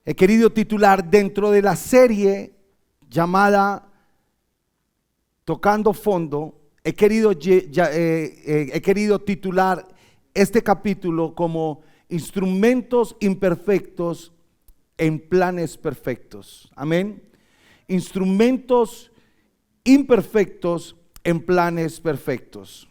He querido titular dentro de la serie llamada Tocando Fondo, he querido titular este capítulo como Instrumentos imperfectos en planes perfectos. Amén. Instrumentos imperfectos en planes perfectos.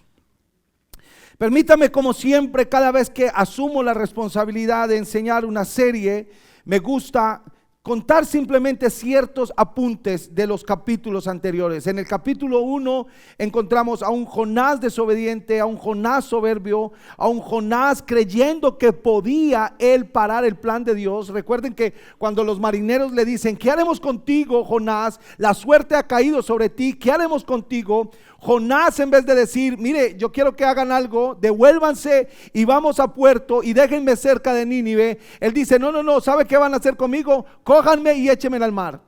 Permítame, como siempre, cada vez que asumo la responsabilidad de enseñar una serie, me gusta contar simplemente ciertos apuntes de los capítulos anteriores. En el capítulo 1 encontramos a un Jonás desobediente, a un Jonás soberbio, a un Jonás creyendo que podía él parar el plan de Dios. Recuerden que cuando los marineros le dicen: ¿qué haremos contigo, Jonás? La suerte ha caído sobre ti, ¿qué haremos contigo? Jonás, en vez de decir: mire, yo quiero que hagan algo, devuélvanse y vamos a puerto y déjenme cerca de Nínive, él dice: no, ¿sabe qué van a hacer conmigo? Cójanme y échenme al mar.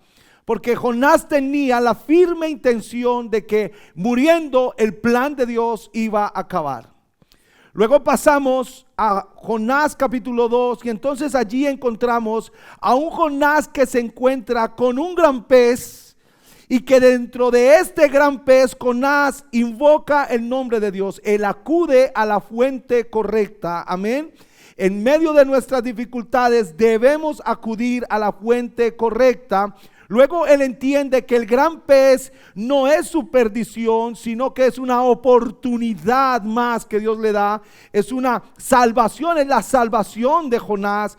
Porque Jonás tenía la firme intención de que muriendo el plan de Dios iba a acabar. Luego pasamos a Jonás capítulo 2 y entonces allí encontramos a un Jonás que se encuentra con un gran pez, y que dentro de este gran pez Jonás invoca el nombre de Dios. Él acude a la fuente correcta. Amén. En medio de nuestras dificultades debemos acudir a la fuente correcta. Luego él entiende que el gran pez no es su perdición, sino que es una oportunidad más que Dios le da. Es una salvación, es la salvación de Jonás.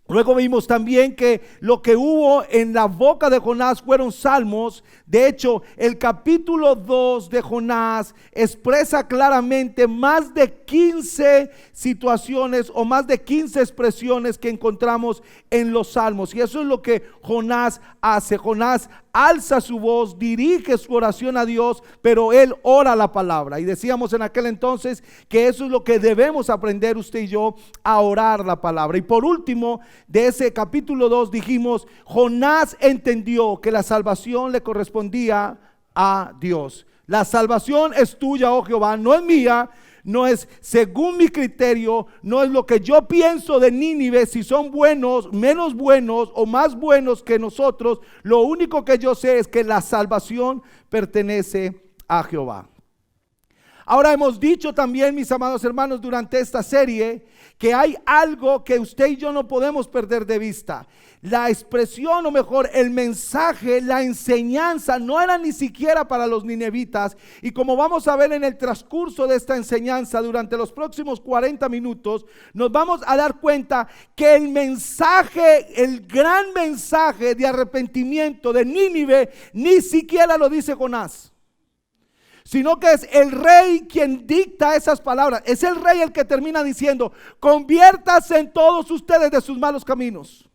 Luego vimos también que lo que hubo en la boca de Jonás fueron salmos. De hecho, el capítulo 2 de Jonás expresa claramente más de 15 situaciones o más de 15 expresiones que encontramos en los salmos. Y eso es lo que Jonás hace. Jonás alza su voz, dirige su oración a Dios, pero él ora la palabra. Y decíamos en aquel entonces que eso es lo que debemos aprender usted y yo, a orar la palabra. Y por último, de ese capítulo 2 dijimos: Jonás entendió que la salvación le correspondía a Dios. La salvación es tuya, oh Jehová, no es mía. No es según mi criterio, no es lo que yo pienso de Nínive, si son buenos, menos buenos o más buenos que nosotros. Lo único que yo sé es que la salvación pertenece a Jehová. Ahora, hemos dicho también, mis amados hermanos, durante esta serie, que hay algo que usted y yo no podemos perder de vista. La expresión, o mejor, el mensaje, la enseñanza no era ni siquiera para los ninevitas. Y como vamos a ver en el transcurso de esta enseñanza durante los próximos 40 minutos, nos vamos a dar cuenta que el mensaje, el gran mensaje de arrepentimiento de Nínive, ni siquiera lo dice Jonás, sino que es el rey quien dicta esas palabras. Es el rey el que termina diciendo: conviértase en todos ustedes de sus malos caminos.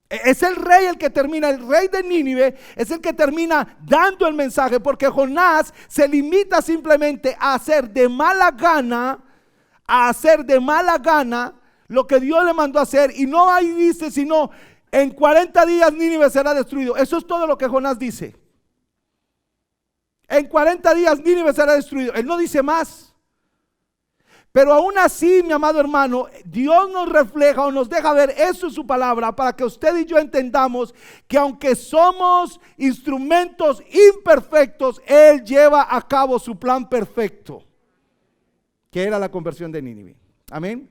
Es el rey el que termina, el rey de Nínive es el que termina dando el mensaje, porque Jonás se limita simplemente a hacer de mala gana, lo que Dios le mandó a hacer. Y no ahí dice, sino en 40 días Nínive será destruido. Eso es todo lo que Jonás dice. En 40 días Nínive será destruido. Él no dice más. Pero aún así, mi amado hermano, Dios nos refleja o nos deja ver eso en su palabra, para que usted y yo entendamos que aunque somos instrumentos imperfectos, Él lleva a cabo su plan perfecto, que era la conversión de Nínive. Amén.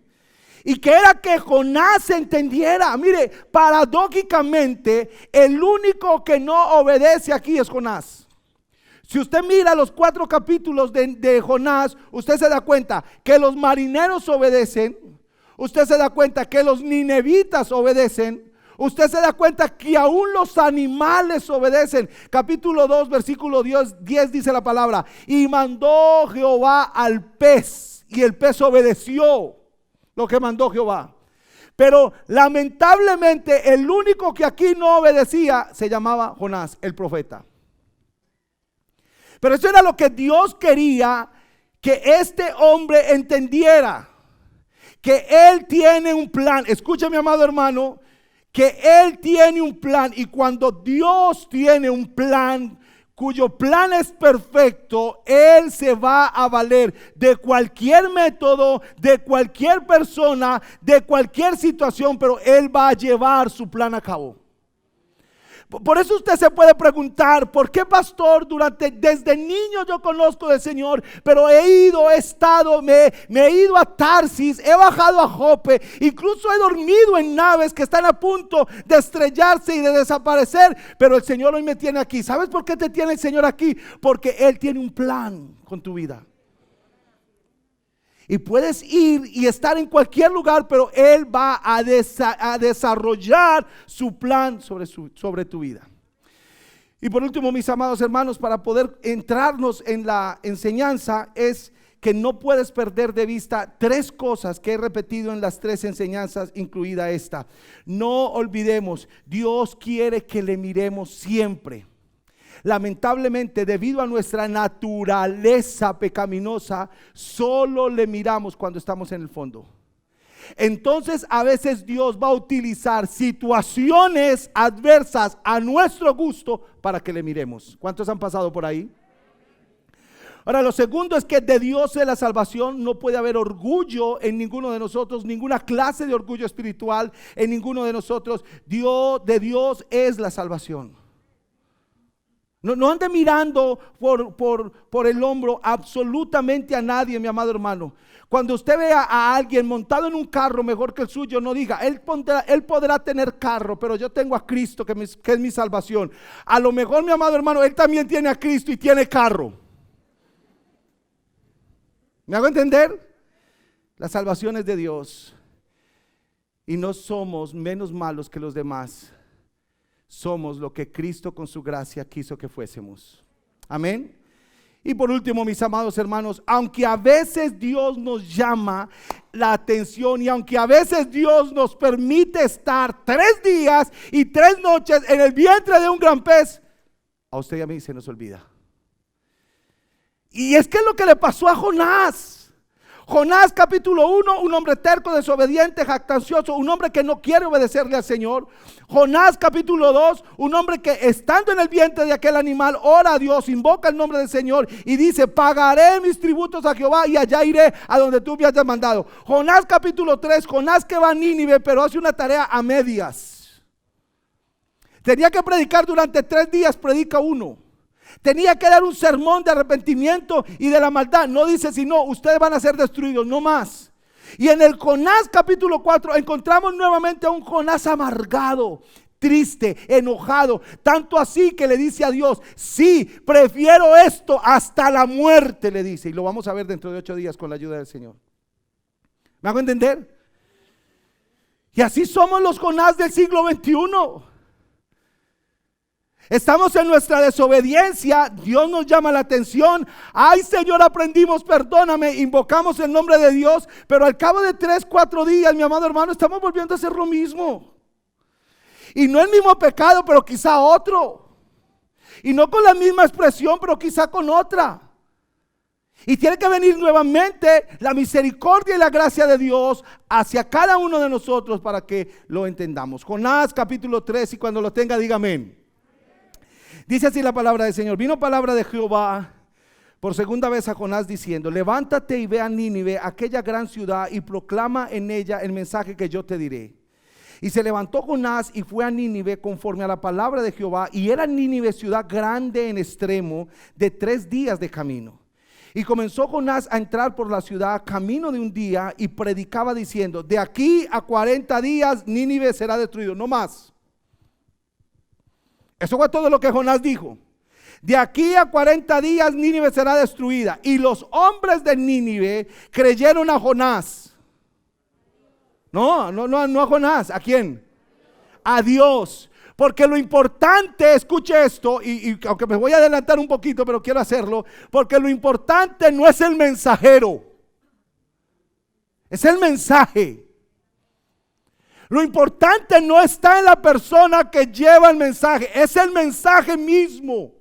Y que era que Jonás entendiera. Mire, paradójicamente, el único que no obedece aquí es Jonás. Si usted mira los 4 capítulos de Jonás, usted se da cuenta que los marineros obedecen, usted se da cuenta que los ninevitas obedecen, usted se da cuenta que aún los animales obedecen. Capítulo 2, versículo 10 dice la palabra: y mandó Jehová al pez, y el pez obedeció lo que mandó Jehová. Pero lamentablemente el único que aquí no obedecía se llamaba Jonás, el profeta. Pero eso era lo que Dios quería que este hombre entendiera, que Él tiene un plan. Escucha, mi amado hermano, que Él tiene un plan. Y cuando Dios tiene un plan, cuyo plan es perfecto, Él se va a valer de cualquier método, de cualquier persona, de cualquier situación, pero Él va a llevar su plan a cabo. Por eso usted se puede preguntar, ¿por qué, pastor? Desde niño yo conozco del Señor, pero he estado, me he ido a Tarsis, he bajado a Jope, incluso he dormido en naves que están a punto de estrellarse y de desaparecer, pero el Señor hoy me tiene aquí. ¿Sabes por qué te tiene el Señor aquí? Porque Él tiene un plan con tu vida. Y puedes ir y estar en cualquier lugar, pero Él va a desarrollar su plan sobre tu vida. Y por último, mis amados hermanos, para poder entrarnos en la enseñanza, es que no puedes perder de vista tres cosas que he repetido en las tres enseñanzas, incluida esta. No olvidemos, Dios quiere que le miremos siempre. Lamentablemente, debido a nuestra naturaleza pecaminosa, solo le miramos cuando estamos en el fondo. Entonces, a veces Dios va a utilizar situaciones adversas a nuestro gusto para que le miremos. ¿Cuántos han pasado por ahí? Ahora, lo segundo es que de Dios es la salvación. No puede haber orgullo en ninguno de nosotros, ninguna clase de orgullo espiritual en ninguno de nosotros. De Dios es la salvación. No ande mirando por el hombro absolutamente a nadie, mi amado hermano. Cuando usted vea a alguien montado en un carro mejor que el suyo, no diga, él podrá tener carro, pero yo tengo a Cristo que es mi salvación. A lo mejor, mi amado hermano, él también tiene a Cristo y tiene carro. ¿Me hago entender? La salvación es de Dios y no somos menos malos que los demás. Somos lo que Cristo con su gracia quiso que fuésemos. Amén. Y por último, mis amados hermanos, aunque a veces Dios nos llama la atención y aunque a veces Dios nos permite estar 3 días y 3 noches en el vientre de un gran pez, a usted y a mí se nos olvida. Y es que es lo que le pasó a Jonás. Jonás capítulo 1, un hombre terco, desobediente, jactancioso, un hombre que no quiere obedecerle al Señor. Jonás capítulo 2, un hombre que estando en el vientre de aquel animal ora a Dios, invoca el nombre del Señor y dice: pagaré mis tributos a Jehová y allá iré a donde tú me hayas mandado. Jonás capítulo 3, Jonás que va a Nínive pero hace una tarea a medias. Tenía que predicar durante 3 días, predica 1. Tenía que dar un sermón de arrepentimiento y de la maldad. No dice, sino ustedes van a ser destruidos, no más. Y en el Jonás capítulo 4 encontramos nuevamente a un Jonás amargado, triste, enojado, tanto así que le dice a Dios: sí, prefiero esto hasta la muerte, le dice. Y lo vamos a ver dentro de 8 días con la ayuda del Señor. ¿Me hago entender? Y así somos los Jonás del siglo XXI. Estamos en nuestra desobediencia, Dios nos llama la atención. Ay, Señor, aprendimos, perdóname, invocamos el nombre de Dios, pero al cabo de 3, 4 días, mi amado hermano, estamos volviendo a hacer lo mismo. Y no el mismo pecado, pero quizá otro. Y no con la misma expresión, pero quizá con otra. Y tiene que venir nuevamente la misericordia y la gracia de Dios hacia cada uno de nosotros para que lo entendamos. Jonás capítulo 3, y cuando lo tenga diga amén. Dice así la palabra del Señor: vino palabra de Jehová por segunda vez a Jonás diciendo: levántate y ve a Nínive, aquella gran ciudad, y proclama en ella el mensaje que yo te diré. Y se levantó Jonás y fue a Nínive conforme a la palabra de Jehová, y era Nínive ciudad grande en extremo, de 3 días de camino. Y comenzó Jonás a entrar por la ciudad camino de un día, y predicaba diciendo: de aquí a 40 días Nínive será destruido, no más. Eso fue todo lo que Jonás dijo. De aquí a 40 días Nínive será destruida. Y los hombres de Nínive creyeron a Jonás. No a Jonás. ¿A quién? A Dios. Porque lo importante, escuche esto, y aunque me voy a adelantar un poquito, pero quiero hacerlo, porque lo importante no es el mensajero, es el mensaje. Lo importante no está en la persona que lleva el mensaje, es el mensaje mismo.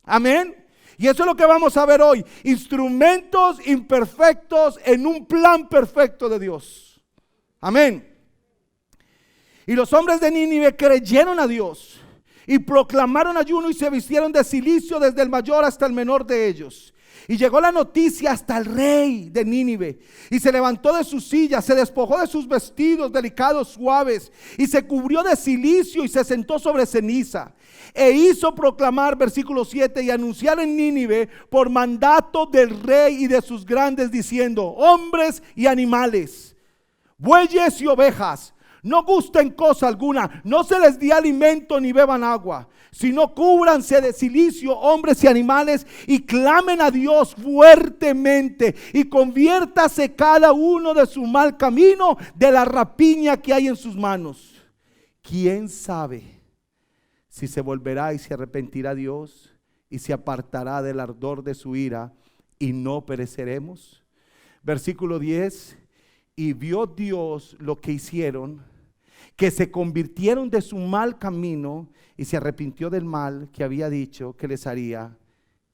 Amén. Y eso es lo que vamos a ver hoy: instrumentos imperfectos en un plan perfecto de Dios. Amén. Y los hombres de Nínive creyeron a Dios. y proclamaron ayuno y se vistieron de cilicio desde el mayor hasta el menor de ellos. Y llegó la noticia hasta el rey de Nínive, y se levantó de su silla, se despojó de sus vestidos delicados suaves, y se cubrió de cilicio y se sentó sobre ceniza. E hizo proclamar, versículo 7, y anunciar en Nínive por mandato del rey y de sus grandes, diciendo: hombres y animales, bueyes y ovejas, no gusten cosa alguna, no se les dé alimento ni beban agua, sino cúbranse de cilicio hombres y animales, y clamen a Dios fuertemente, y conviértase cada uno de su mal camino, de la rapiña que hay en sus manos. ¿Quién sabe si se volverá y se arrepentirá Dios y se apartará del ardor de su ira, y no pereceremos? Versículo 10: y vio Dios lo que hicieron, que se convirtieron de su mal camino, y se arrepintió del mal que había dicho que les haría,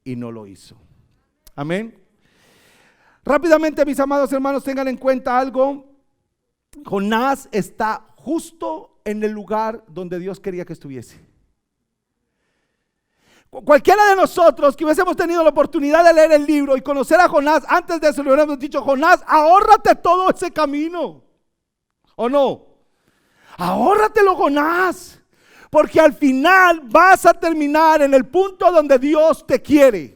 y no lo hizo. Amén. Rápidamente, mis amados hermanos, tengan en cuenta algo. Jonás está justo en el lugar donde Dios quería que estuviese. Cualquiera de nosotros que hubiésemos tenido la oportunidad de leer el libro y conocer a Jonás, antes de eso le hubiéramos dicho: Jonás, ahórrate todo ese camino. ¿O no? Ahórratelo, Jonás, porque al final vas a terminar en el punto donde Dios te quiere.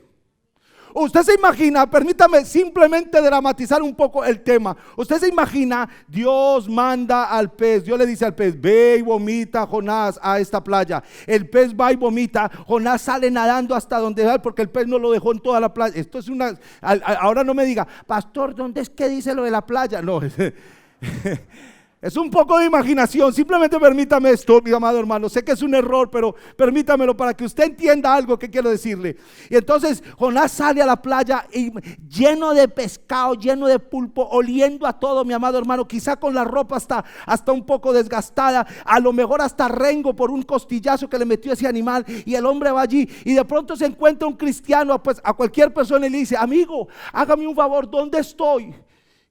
Usted se imagina, permítame simplemente dramatizar un poco el tema. Usted se imagina, Dios manda al pez, Dios le dice al pez: ve y vomita, Jonás, a esta playa. El pez va y vomita, Jonás sale nadando hasta donde va, porque el pez no lo dejó en toda la playa. Esto es una, ahora no me diga: pastor, ¿dónde es que dice lo de la playa? No, es un poco de imaginación. Simplemente permítame esto, mi amado hermano. Sé que es un error, pero permítamelo para que usted entienda algo que quiero decirle. Y entonces Jonás sale a la playa y lleno de pescado, lleno de pulpo, oliendo a todo, mi amado hermano. Quizá con la ropa hasta un poco desgastada, a lo mejor hasta rengo por un costillazo que le metió ese animal. Y el hombre va allí y de pronto se encuentra un cristiano, pues a cualquier persona, y le dice: amigo, hágame un favor, ¿dónde estoy?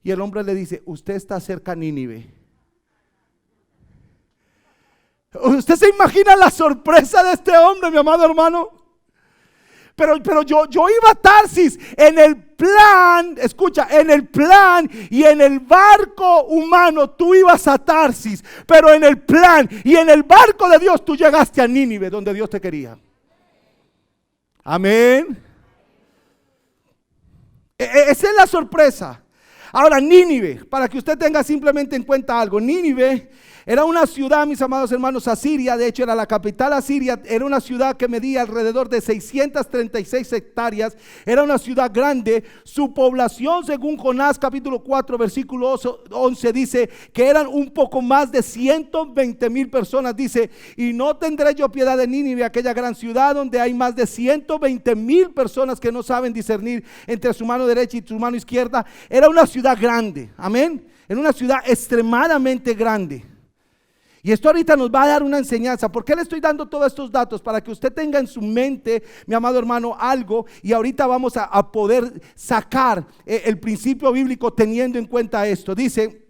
Y el hombre le dice: usted está cerca a Nínive. ¿Usted se imagina la sorpresa de este hombre, mi amado hermano? Pero yo iba a Tarsis en el plan, escucha, en el plan y en el barco humano tú ibas a Tarsis, pero en el plan y en el barco de Dios tú llegaste a Nínive, donde Dios te quería. Amén. Esa es la sorpresa. Ahora, Nínive, para que usted tenga simplemente en cuenta algo, Nínive era una ciudad, mis amados hermanos, asiria. De hecho era la capital asiria. Era una ciudad que medía alrededor de 636 hectáreas. Era una ciudad grande. Su población, según Jonás capítulo 4 versículo 11, dice que eran un poco más de 120,000 personas. Dice: y no tendré yo piedad de Nínive, aquella gran ciudad donde hay más de 120,000 personas que no saben discernir entre su mano derecha y su mano izquierda. Era una ciudad grande, amén. Era una ciudad extremadamente grande. Y esto ahorita nos va a dar una enseñanza. ¿Por qué le estoy dando todos estos datos? Para que usted tenga en su mente, mi amado hermano, algo. Y ahorita vamos a poder sacar el principio bíblico teniendo en cuenta esto. Dice: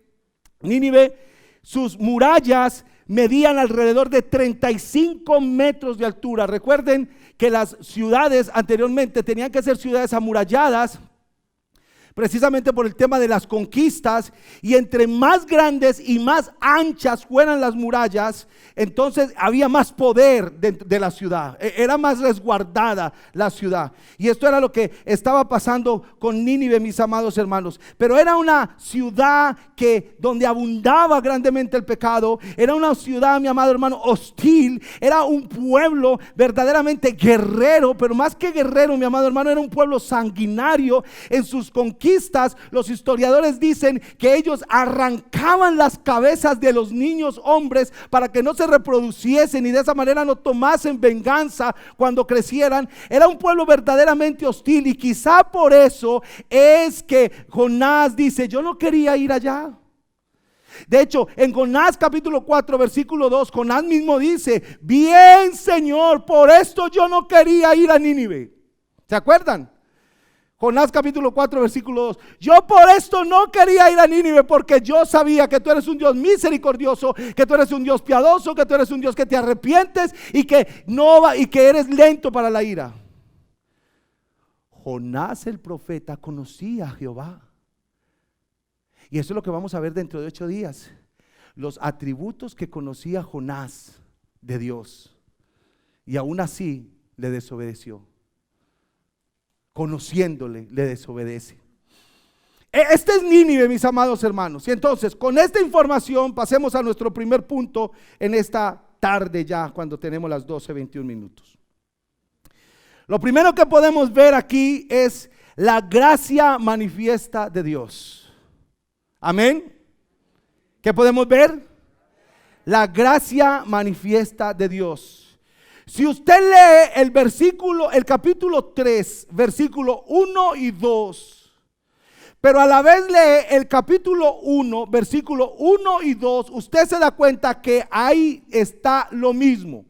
Nínive, sus murallas medían alrededor de 35 metros de altura. Recuerden que las ciudades anteriormente tenían que ser ciudades amuralladas, precisamente por el tema de las conquistas, y entre más grandes y más anchas fueran las murallas, entonces había más poder de la ciudad, era más resguardada la ciudad. Y esto era lo que estaba pasando con Nínive, mis amados hermanos. Pero era una ciudad donde abundaba grandemente el pecado. Era una ciudad, mi amado hermano, hostil. Era un pueblo verdaderamente guerrero, pero más que guerrero, mi amado hermano, era un pueblo sanguinario en sus conquistas. Los historiadores dicen que ellos arrancaban las cabezas de los niños hombres para que no se reproduciesen y de esa manera no tomasen venganza cuando crecieran. Era un pueblo verdaderamente hostil, y quizá por eso es que Jonás dice: yo no quería ir allá. De hecho, en Jonás capítulo 4 versículo 2, Jonás mismo dice: bien, Señor, por esto yo no quería ir a Nínive. ¿Se acuerdan? Jonás capítulo 4 versículo 2. Yo por esto no quería ir a Nínive, porque yo sabía que tú eres un Dios misericordioso, que tú eres un Dios piadoso, que tú eres un Dios que te arrepientes y que eres lento para la ira. Jonás el profeta conocía a Jehová. Y eso es lo que vamos a ver dentro de 8 días. Los atributos que conocía Jonás de Dios. Y aún así le desobedeció. Conociéndole, le desobedece. Este es Nínive, mis amados hermanos. Y entonces, con esta información, pasemos a nuestro primer punto en esta tarde ya, cuando tenemos las 12:21 minutos. Lo primero que podemos ver aquí es la gracia manifiesta de Dios. Amén. ¿Qué podemos ver? La gracia manifiesta de Dios. Si usted lee el capítulo 3, versículo 1 y 2, pero a la vez lee el capítulo 1, versículo 1 y 2, usted se da cuenta que ahí está lo mismo.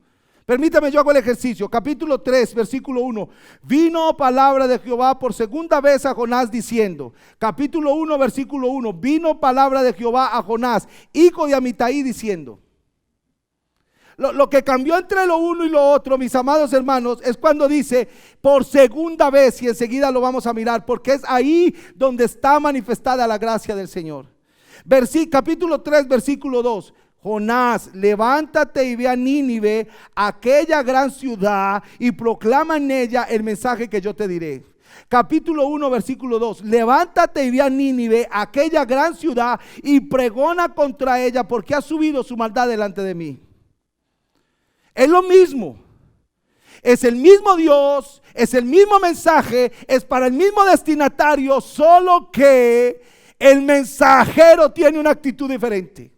Permítame, yo hago el ejercicio. Capítulo 3, versículo 1. Vino palabra de Jehová por segunda vez a Jonás diciendo. Capítulo 1, versículo 1. Vino palabra de Jehová a Jonás, hijo de Amitai, diciendo. Lo que cambió entre lo uno y lo otro, mis amados hermanos, es cuando dice por segunda vez, y enseguida lo vamos a mirar, porque es ahí donde está manifestada la gracia del Señor. Capítulo 3, versículo 2. Jonás, levántate y ve a Nínive, aquella gran ciudad, y proclama en ella el mensaje que yo te diré. Capítulo 1, versículo 2. Levántate y ve a Nínive, aquella gran ciudad, y pregona contra ella, porque ha subido su maldad delante de mí. Es lo mismo, es el mismo Dios, es el mismo mensaje, es para el mismo destinatario, solo que el mensajero tiene una actitud diferente.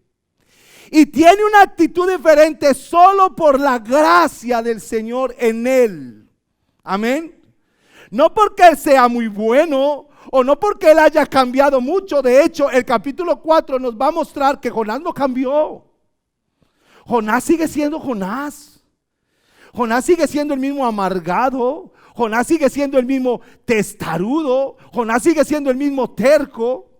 Y tiene una actitud diferente solo por la gracia del Señor en él. Amén. No porque él sea muy bueno o no porque él haya cambiado mucho. De hecho, el capítulo 4 nos va a mostrar que Jonás no cambió. Jonás sigue siendo Jonás. Jonás sigue siendo el mismo amargado. Jonás sigue siendo el mismo testarudo. Jonás sigue siendo el mismo terco.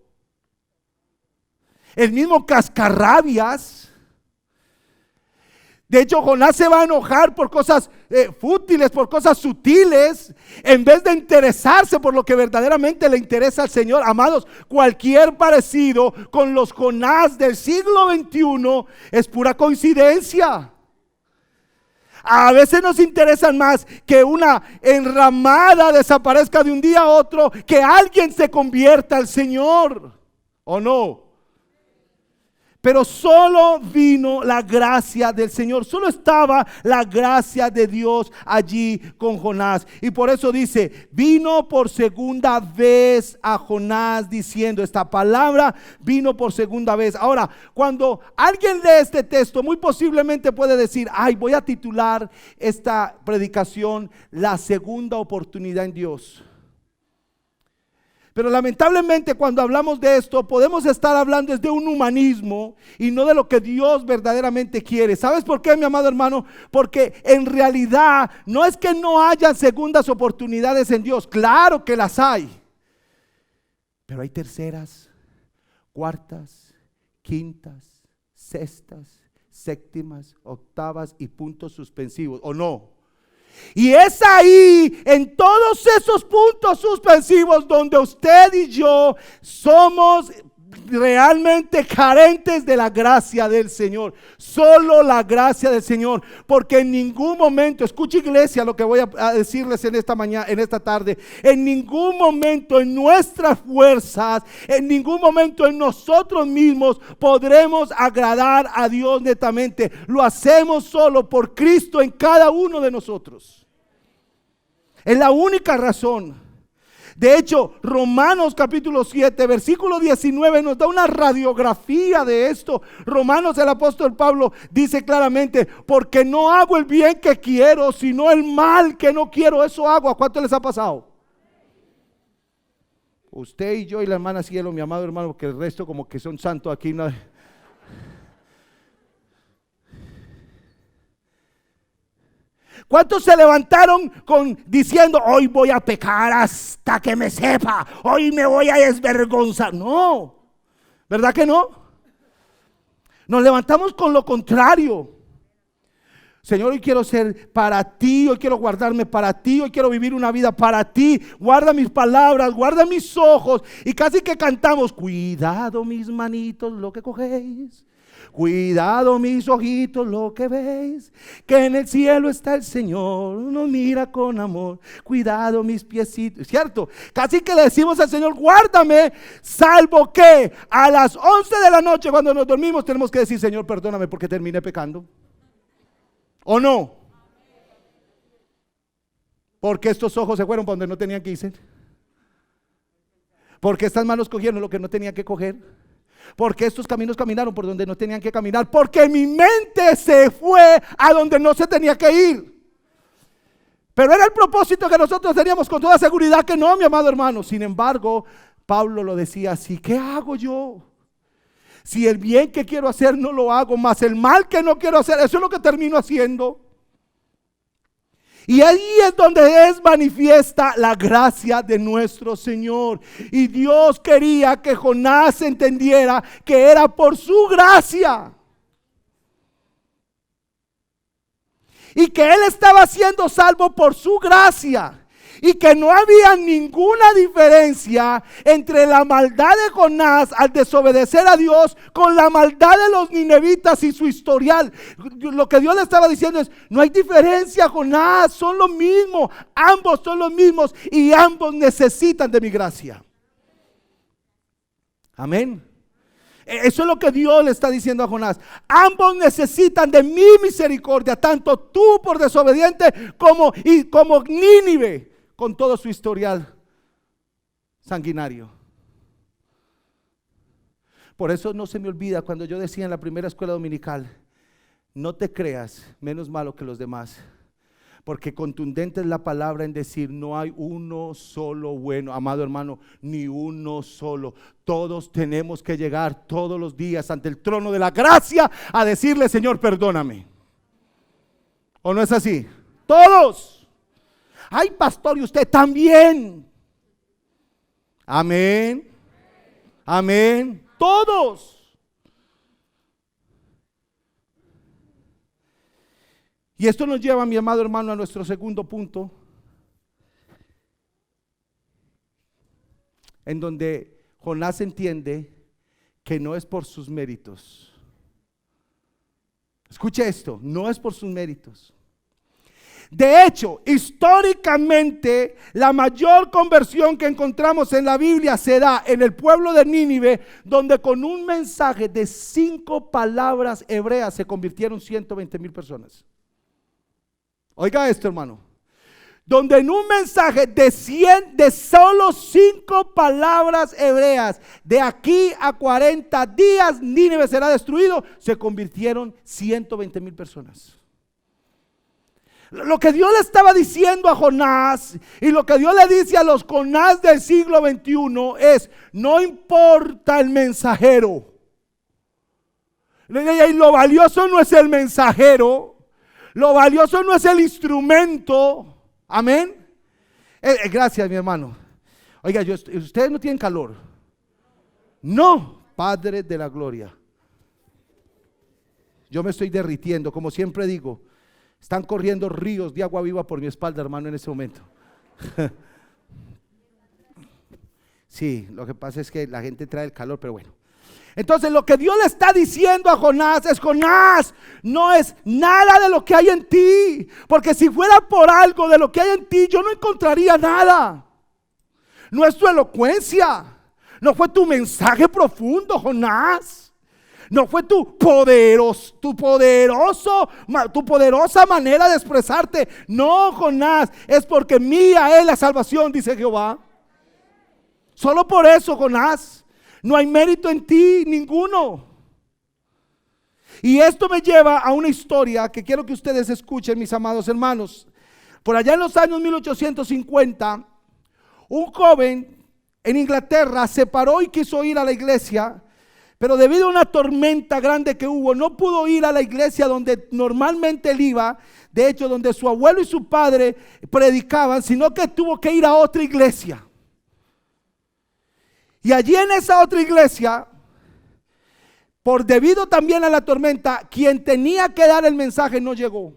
El mismo cascarrabias. De hecho, Jonás se va a enojar por cosas fútiles, por cosas sutiles, en vez de interesarse por lo que verdaderamente le interesa al Señor. Amados, cualquier parecido con los Jonás del siglo XXI es pura coincidencia. A veces nos interesan más que una enramada desaparezca de un día a otro, que alguien se convierta al Señor, ¿o no? Pero solo vino la gracia del Señor, solo estaba la gracia de Dios allí con Jonás. Y por eso dice, vino por segunda vez a Jonás diciendo, esta palabra vino por segunda vez. Ahora, cuando alguien lee este texto, muy posiblemente puede decir, ay, voy a titular esta predicación, la segunda oportunidad en Dios. Pero lamentablemente cuando hablamos de esto podemos estar hablando desde un humanismo y no de lo que Dios verdaderamente quiere. ¿Sabes por qué, mi amado hermano? Porque en realidad no es que no haya segundas oportunidades en Dios. Claro que las hay. Pero hay terceras, cuartas, quintas, sextas, séptimas, octavas y puntos suspensivos, ¿o no? Y es ahí, en todos esos puntos suspensivos, donde usted y yo somos realmente carentes de la gracia del Señor. Solo la gracia del Señor, porque en ningún momento, escucha iglesia lo que voy a decirles en esta mañana, en esta tarde, en ningún momento en nuestras fuerzas, en ningún momento en nosotros mismos podremos agradar a Dios netamente. Lo hacemos solo por Cristo en cada uno de nosotros. Es la única razón. De hecho, Romanos capítulo 7, versículo 19 nos da una radiografía de esto. Romanos, el apóstol Pablo dice claramente, porque no hago el bien que quiero, sino el mal que no quiero, eso hago. ¿A cuánto les ha pasado? Usted y yo y la hermana Cielo, mi amado hermano, porque el resto como que son santos aquí. No. ¿Cuántos se levantaron diciendo, hoy voy a pecar hasta que me sepa, hoy me voy a desvergonzar? No, ¿verdad que no? Nos levantamos con lo contrario. Señor, hoy quiero ser para ti, hoy quiero guardarme para ti, hoy quiero vivir una vida para ti. Guarda mis palabras, guarda mis ojos. Y casi que cantamos, cuidado mis manitos lo que cogéis, cuidado mis ojitos lo que veis, que en el cielo está el Señor, nos mira con amor. Cuidado mis piecitos, ¿cierto? Casi que le decimos al Señor, guárdame, salvo que a las 11 de la noche cuando nos dormimos tenemos que decir, Señor, perdóname porque terminé pecando. ¿O no? Porque estos ojos se fueron para donde no tenían que irse. Porque estas manos cogieron lo que no tenían que coger. Porque estos caminos caminaron por donde no tenían que caminar. Porque mi mente se fue a donde no se tenía que ir. Pero era el propósito que nosotros teníamos con toda seguridad que no, mi amado hermano. Sin embargo, Pablo lo decía así, ¿qué hago yo? Si el bien que quiero hacer no lo hago, más el mal que no quiero hacer, eso es lo que termino haciendo. Y ahí es donde es manifiesta la gracia de nuestro Señor. Y Dios quería que Jonás entendiera que era por su gracia. Y que él estaba siendo salvo por su gracia. Y que no había ninguna diferencia entre la maldad de Jonás al desobedecer a Dios con la maldad de los ninevitas y su historial. Lo que Dios le estaba diciendo es, no hay diferencia, Jonás, son lo mismo, ambos son los mismos y ambos necesitan de mi gracia. Amén. Eso es lo que Dios le está diciendo a Jonás. Ambos necesitan de mi misericordia, tanto tú por desobediente como Nínive, con todo su historial sanguinario. Por eso no se me olvida cuando yo decía en la primera escuela dominical, no te creas menos malo que los demás, porque contundente es la palabra en decir, no hay uno solo bueno, amado hermano, ni uno solo. Todos tenemos que llegar todos los días ante el trono de la gracia a decirle, Señor, perdóname. ¿O no es así? Todos. Ay, pastor, y usted también. Amén. Amén. Todos. Y esto nos lleva, mi amado hermano, a nuestro segundo punto, en donde Jonás entiende que no es por sus méritos. Escuche esto, no es por sus méritos. De hecho, históricamente, la mayor conversión que encontramos en la Biblia se da en el pueblo de Nínive, donde con un mensaje de 5 palabras hebreas se convirtieron 120,000 personas. Oiga esto, hermano. Donde en un mensaje de solo 5 palabras hebreas, de aquí a 40 días Nínive será destruido, se convirtieron 120,000 personas. Lo que Dios le estaba diciendo a Jonás y lo que Dios le dice a los Jonás del siglo XXI es, no importa el mensajero. Y lo valioso no es el mensajero, lo valioso no es el instrumento. Amén. Gracias, mi hermano. Oiga, ustedes no tienen calor. No, Padre de la gloria. Yo me estoy derritiendo, como siempre digo. Están corriendo ríos de agua viva por mi espalda, hermano, en este momento. Sí, lo que pasa es que la gente trae el calor, pero bueno. Entonces lo que Dios le está diciendo a Jonás es, Jonás, no es nada de lo que hay en ti, porque si fuera por algo de lo que hay en ti, yo no encontraría nada. No es tu elocuencia, no fue tu mensaje profundo, Jonás. No fue tu poderosa manera de expresarte. No, Jonás, es porque mía es la salvación, dice Jehová. Solo por eso, Jonás, no hay mérito en ti, ninguno. Y esto me lleva a una historia que quiero que ustedes escuchen, mis amados hermanos. Por allá en los años 1850, un joven en Inglaterra se paró y quiso ir a la iglesia, pero debido a una tormenta grande que hubo, no pudo ir a la iglesia donde normalmente él iba, de hecho donde su abuelo y su padre predicaban, sino que tuvo que ir a otra iglesia. Y allí en esa otra iglesia, por debido también a la tormenta, quien tenía que dar el mensaje no llegó.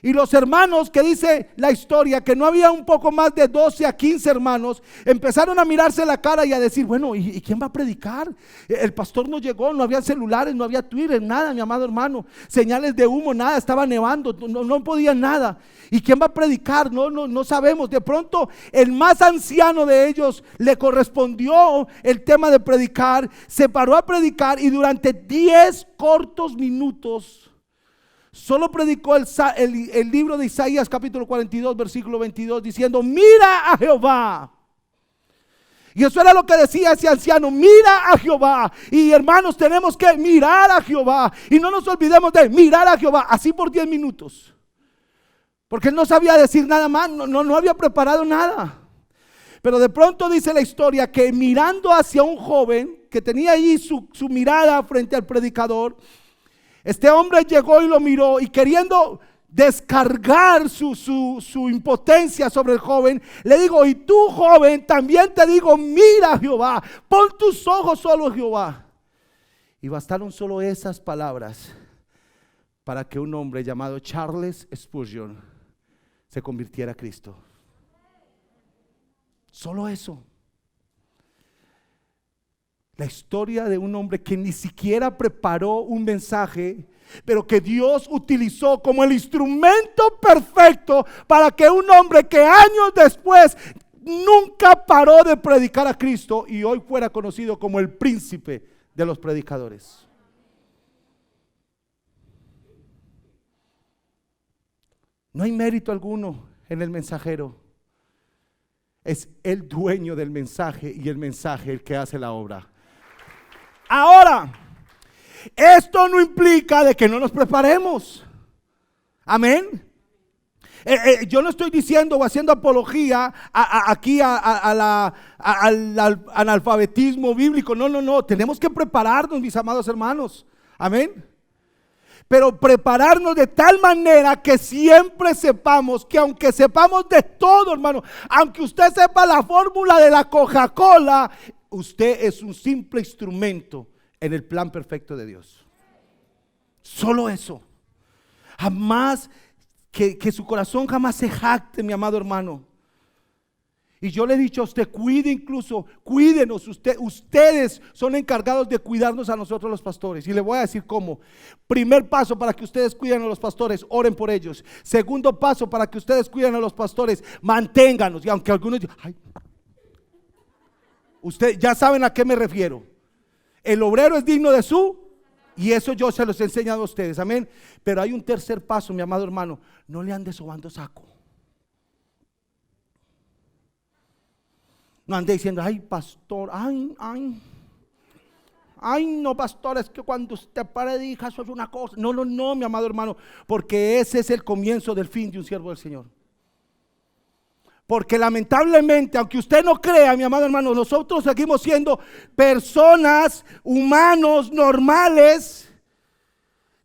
Y los hermanos, que dice la historia que no había un poco más de 12 a 15 hermanos, empezaron a mirarse la cara y a decir, bueno, ¿y quién va a predicar? El pastor no llegó, no había celulares, no había Twitter, nada, mi amado hermano, señales de humo, nada, estaba nevando, no podían nada. ¿Y quién va a predicar? No sabemos. De pronto el más anciano de ellos le correspondió el tema de predicar, se paró a predicar y durante 10 cortos minutos solo predicó el libro de Isaías capítulo 42 versículo 22 diciendo, mira a Jehová. Y eso era lo que decía ese anciano, mira a Jehová. Y hermanos, tenemos que mirar a Jehová y no nos olvidemos de mirar a Jehová, así por 10 minutos. Porque él no sabía decir nada más, no había preparado nada. Pero de pronto dice la historia que mirando hacia un joven que tenía allí su mirada frente al predicador, este hombre llegó y lo miró y queriendo descargar su impotencia sobre el joven, le digo, y tú joven, también te digo, mira a Jehová, pon tus ojos solo en Jehová. Y bastaron solo esas palabras para que un hombre llamado Charles Spurgeon se convirtiera a Cristo. Solo eso. La historia de un hombre que ni siquiera preparó un mensaje, pero que Dios utilizó como el instrumento perfecto para que un hombre que años después nunca paró de predicar a Cristo y hoy fuera conocido como el príncipe de los predicadores. No hay mérito alguno en el mensajero. Es el dueño del mensaje y el mensaje el que hace la obra. Ahora, esto no implica de que no nos preparemos. Amén. Yo no estoy diciendo o haciendo apología aquí al analfabetismo bíblico. No. Tenemos que prepararnos, mis amados hermanos. Amén. Pero prepararnos de tal manera que siempre sepamos que aunque sepamos de todo, hermano, aunque usted sepa la fórmula de la Coca-Cola, usted es un simple instrumento en el plan perfecto de Dios. Solo eso. Jamás, que su corazón jamás se jacte, mi amado hermano. Y yo le he dicho a usted, cuídenos, ustedes son encargados de cuidarnos a nosotros los pastores. Y le voy a decir cómo. Primer paso para que ustedes cuiden a los pastores, oren por ellos. Segundo paso para que ustedes cuiden a los pastores, manténganos. Y aunque algunos digan, ay, ustedes ya saben a qué me refiero. El obrero es digno de y eso yo se los he enseñado a ustedes, amén. Pero hay un tercer paso, mi amado hermano, no le ande sobando saco. No ande diciendo, ay pastor, ay, no pastor, es que cuando usted predica eso es una cosa. No, mi amado hermano, porque ese es el comienzo del fin de un siervo del Señor. Porque lamentablemente, aunque usted no crea, mi amado hermano, nosotros seguimos siendo personas, humanos, normales,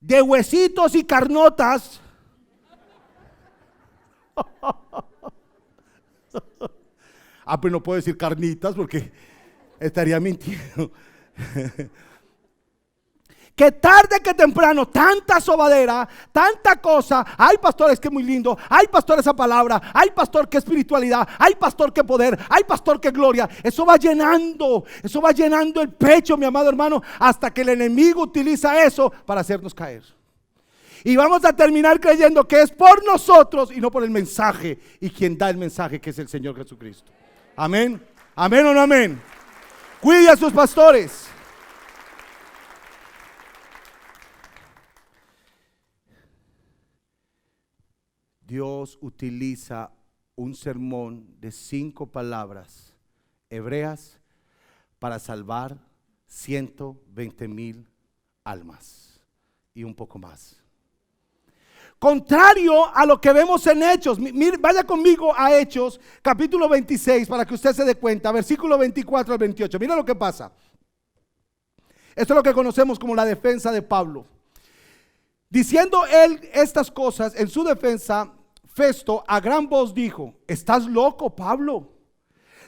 de huesitos y carnotas. Pero no puedo decir carnitas porque estaría mintiendo. Que tarde que temprano, tanta sobadera, tanta cosa. Ay pastor, es que muy lindo. Ay pastor, esa palabra. Ay pastor, qué espiritualidad. Ay pastor, qué poder. Ay pastor, qué gloria. Eso va llenando el pecho, mi amado hermano, hasta que el enemigo utiliza eso para hacernos caer. Y vamos a terminar creyendo que es por nosotros y no por el mensaje. Y quien da el mensaje, que es el Señor Jesucristo. Amén. Amén o no amén. Cuide a sus pastores. Dios utiliza un sermón de 5 palabras hebreas para salvar 120,000 almas y un poco más. Contrario a lo que vemos en Hechos, vaya conmigo a Hechos capítulo 26 para que usted se dé cuenta, versículo 24 al 28. Mira lo que pasa. Esto es lo que conocemos como la defensa de Pablo. Diciendo él estas cosas en su defensa, Festo a gran voz dijo: ¿estás loco, Pablo?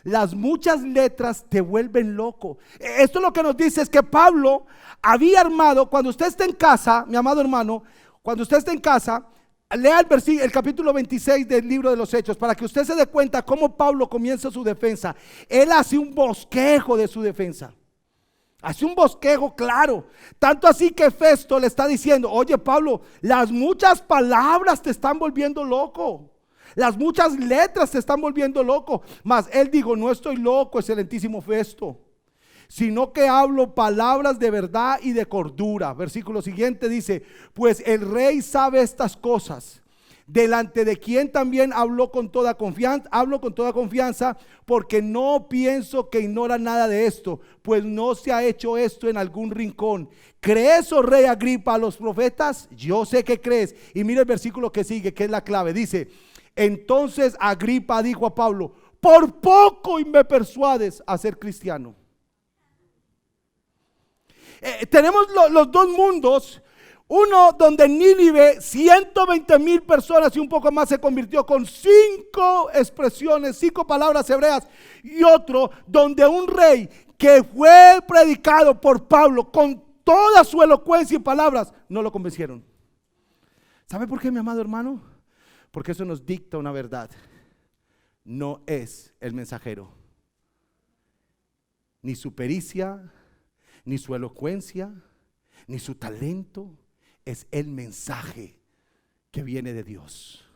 Las muchas letras te vuelven loco. Esto lo que nos dice es que Pablo había armado. Cuando usted esté en casa, mi amado hermano, cuando usted esté en casa, lea el capítulo 26 del libro de los Hechos, para que usted se dé cuenta cómo Pablo comienza su defensa. Él hace un bosquejo de su defensa. Hace un bosquejo claro. Tanto así que Festo le está diciendo: oye, Pablo, las muchas palabras te están volviendo loco. Las muchas letras te están volviendo loco. Mas él dijo: no estoy loco, excelentísimo Festo, sino que hablo palabras de verdad y de cordura. Versículo siguiente dice: pues el rey sabe estas cosas, delante de quien también hablo con toda confianza, porque no pienso que ignora nada de esto, pues no se ha hecho esto en algún rincón. ¿Crees, oh rey Agripa, a los profetas? Yo sé que crees. Y mira el versículo que sigue, que es la clave. Dice: entonces Agripa dijo a Pablo: por poco y me persuades a ser cristiano. Tenemos los dos mundos. Uno donde Nínive, 120,000 personas y un poco más se convirtió con 5 expresiones, 5 palabras hebreas. Y otro donde un rey que fue predicado por Pablo con toda su elocuencia y palabras, no lo convencieron. ¿Sabe por qué, mi amado hermano? Porque eso nos dicta una verdad. No es el mensajero, ni su pericia, ni su elocuencia, ni su talento. Es el mensaje que viene de Dios.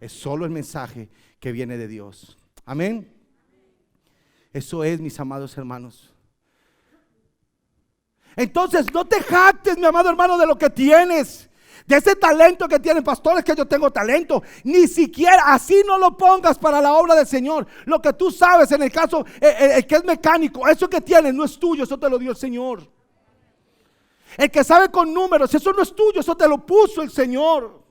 Es solo el mensaje que viene de Dios. Amén. Eso es, mis amados hermanos. Entonces no te jactes, mi amado hermano, de lo que tienes, de ese talento que tienen. Pastores, que yo tengo talento. Ni siquiera así no lo pongas para la obra del Señor. Lo que tú sabes, en el caso el que es mecánico, eso que tienes no es tuyo, eso te lo dio el Señor. El que sabe con números, eso no es tuyo, eso te lo puso el Señor.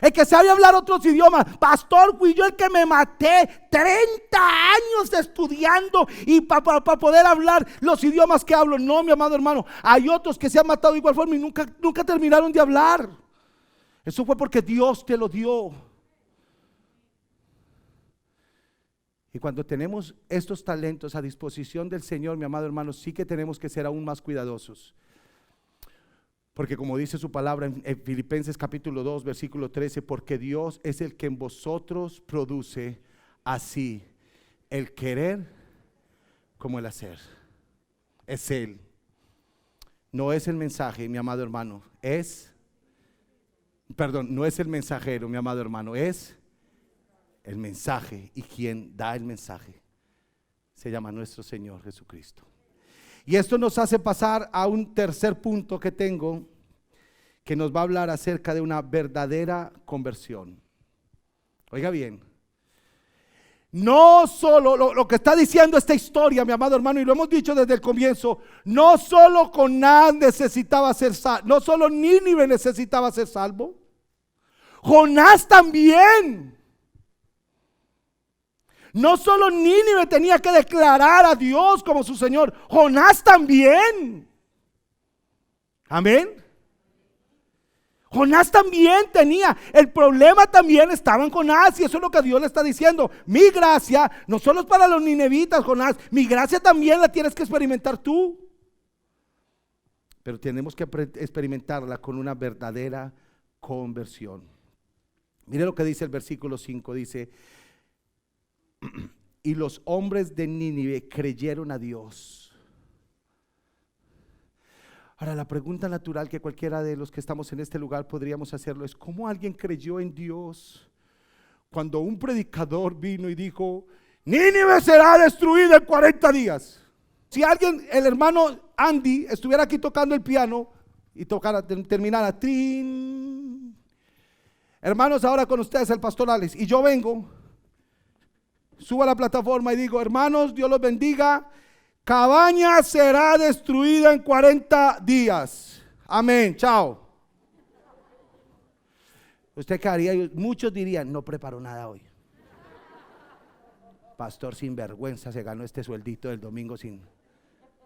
El que sabe hablar otros idiomas: pastor, fui yo el que me maté 30 años estudiando y para poder hablar los idiomas que hablo. No, mi amado hermano, hay otros que se han matado de igual forma y nunca terminaron de hablar. Eso fue porque Dios te lo dio. Y cuando tenemos estos talentos a disposición del Señor, mi amado hermano, sí que tenemos que ser aún más cuidadosos. Porque como dice su palabra en Filipenses capítulo 2 versículo 13: porque Dios es el que en vosotros produce así el querer como el hacer. Es Él. No es el mensaje, mi amado hermano. No es el mensajero, mi amado hermano. Es el mensaje, y quien da el mensaje se llama nuestro Señor Jesucristo. Y esto nos hace pasar a un tercer punto que tengo, que nos va a hablar acerca de una verdadera conversión. Oiga bien, no solo lo que está diciendo esta historia, mi amado hermano, y lo hemos dicho desde el comienzo, no solo Jonás necesitaba ser salvo, no solo Nínive necesitaba ser salvo, Jonás también. No solo Nínive tenía que declarar a Dios como su Señor, Jonás también. Amén. Jonás también tenía, el problema también estaba en Jonás, y eso es lo que Dios le está diciendo. Mi gracia no solo es para los ninevitas, Jonás, mi gracia también la tienes que experimentar tú. Pero tenemos que experimentarla con una verdadera conversión. Mire lo que dice el versículo 5, dice: y los hombres de Nínive creyeron a Dios. Ahora, la pregunta natural que cualquiera de los que estamos en este lugar podríamos hacerlo es: ¿cómo alguien creyó en Dios cuando un predicador vino y dijo: Nínive será destruida en 40 días? Si alguien, el hermano Andy, estuviera aquí tocando el piano y terminara trin. Hermanos, ahora con ustedes el pastor Alex, y yo vengo, subo a la plataforma y digo: hermanos, Dios los bendiga, Cabañas será destruida en 40 días. Amén, chao. ¿Usted qué haría? Muchos dirían: no preparó nada hoy. Pastor sinvergüenza, se ganó este sueldito del domingo sin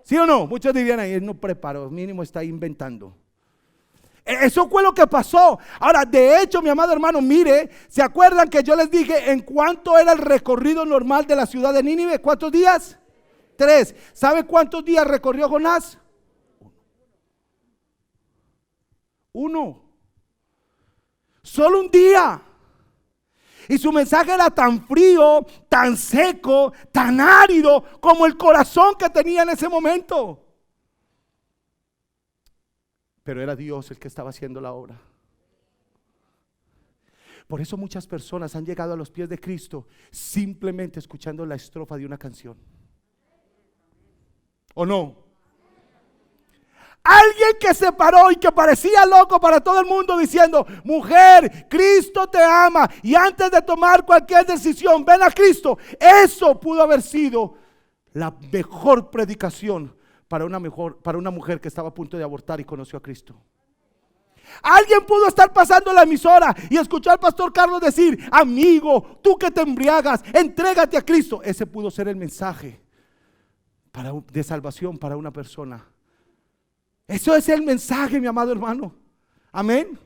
¿Sí o no? Muchos dirían ahí, él no preparó, mínimo está inventando. Eso fue lo que pasó. Ahora, de hecho, mi amado hermano, mire, ¿se acuerdan que yo les dije en cuánto era el recorrido normal de la ciudad de Nínive? ¿Cuántos días? 3. ¿Sabe cuántos días recorrió Jonás? 1. Solo un día. Y su mensaje era tan frío, tan seco, tan árido como el corazón que tenía en ese momento. Pero era Dios el que estaba haciendo la obra. Por eso muchas personas han llegado a los pies de Cristo simplemente escuchando la estrofa de una canción. ¿O no? Alguien que se paró y que parecía loco para todo el mundo diciendo: mujer, Cristo te ama, y antes de tomar cualquier decisión, ven a Cristo. Eso pudo haber sido la mejor predicación para una mujer que estaba a punto de abortar y conoció a Cristo. Alguien pudo estar pasando la emisora y escuchar al pastor Carlos decir: amigo, tú que te embriagas, entrégate a Cristo. Ese pudo ser el mensaje de salvación para una persona. Eso es el mensaje, mi amado hermano. Amén.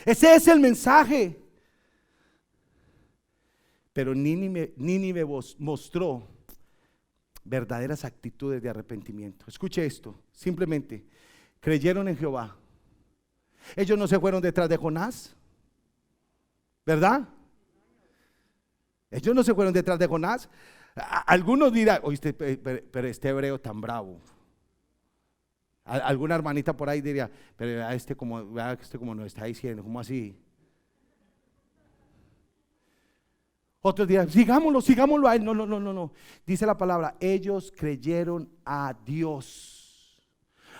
Ese es el mensaje. Pero Nínive mostró verdaderas actitudes de arrepentimiento. Escuche esto, simplemente creyeron en Jehová. Ellos no se fueron detrás de Jonás, ¿verdad? Ellos no se fueron detrás de Jonás. Algunos dirán: oíste, pero este hebreo tan bravo. Alguna hermanita por ahí diría: pero este como nos está diciendo, ¿cómo así? Otros dirán: sigámoslo a él. No. Dice la palabra: ellos creyeron a Dios.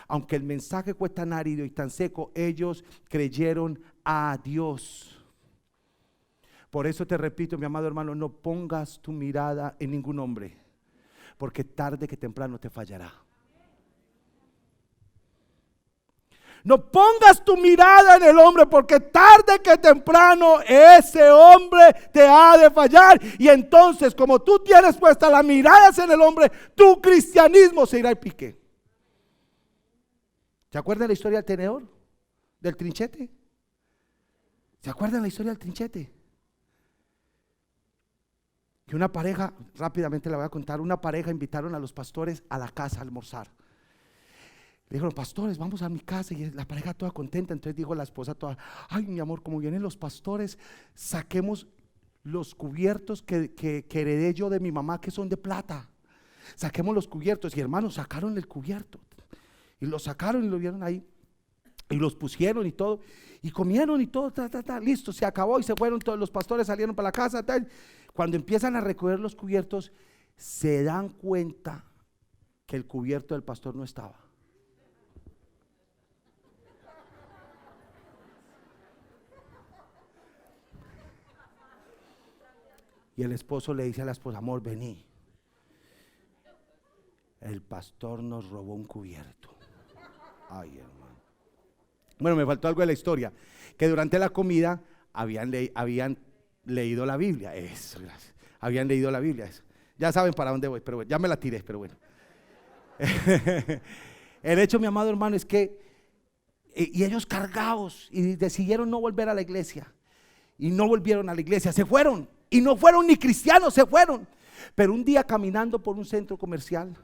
Aunque el mensaje fue tan árido y tan seco, ellos creyeron a Dios. Por eso te repito, mi amado hermano, no pongas tu mirada en ningún hombre, porque tarde que temprano te fallará. No pongas tu mirada en el hombre, porque tarde que temprano ese hombre te ha de fallar. Y entonces, como tú tienes puestas las miradas en el hombre, tu cristianismo se irá al pique. ¿Se acuerdan la historia del tenedor? ¿Del trinchete? ¿Se acuerdan la historia del trinchete? Que una pareja, rápidamente la voy a contar, una pareja invitaron a los pastores a la casa a almorzar. Le dijeron: pastores, vamos a mi casa. Y la pareja toda contenta. Entonces dijo la esposa toda: ay, mi amor, como vienen los pastores, saquemos los cubiertos que heredé yo de mi mamá, que son de plata. Saquemos los cubiertos. Y hermanos, sacaron el cubierto y lo sacaron y lo vieron ahí y los pusieron y todo, y comieron y todo, listo, se acabó y se fueron todos. Los pastores salieron para la casa, Cuando empiezan a recoger los cubiertos, se dan cuenta que el cubierto del pastor no estaba. Y el esposo le dice a la esposa: amor, vení, el pastor nos robó un cubierto. Ay, hermano. Bueno, me faltó algo de la historia, que durante la comida habían leído la Biblia. Eso, gracias. Habían leído la Biblia. Eso. Ya saben para dónde voy, pero bueno, ya me la tiré, pero bueno. El hecho, mi amado hermano, es que y ellos cargados y decidieron no volver a la iglesia. Y no volvieron a la iglesia, se fueron. Y no fueron ni cristianos, se fueron. Pero un día, caminando por un centro comercial,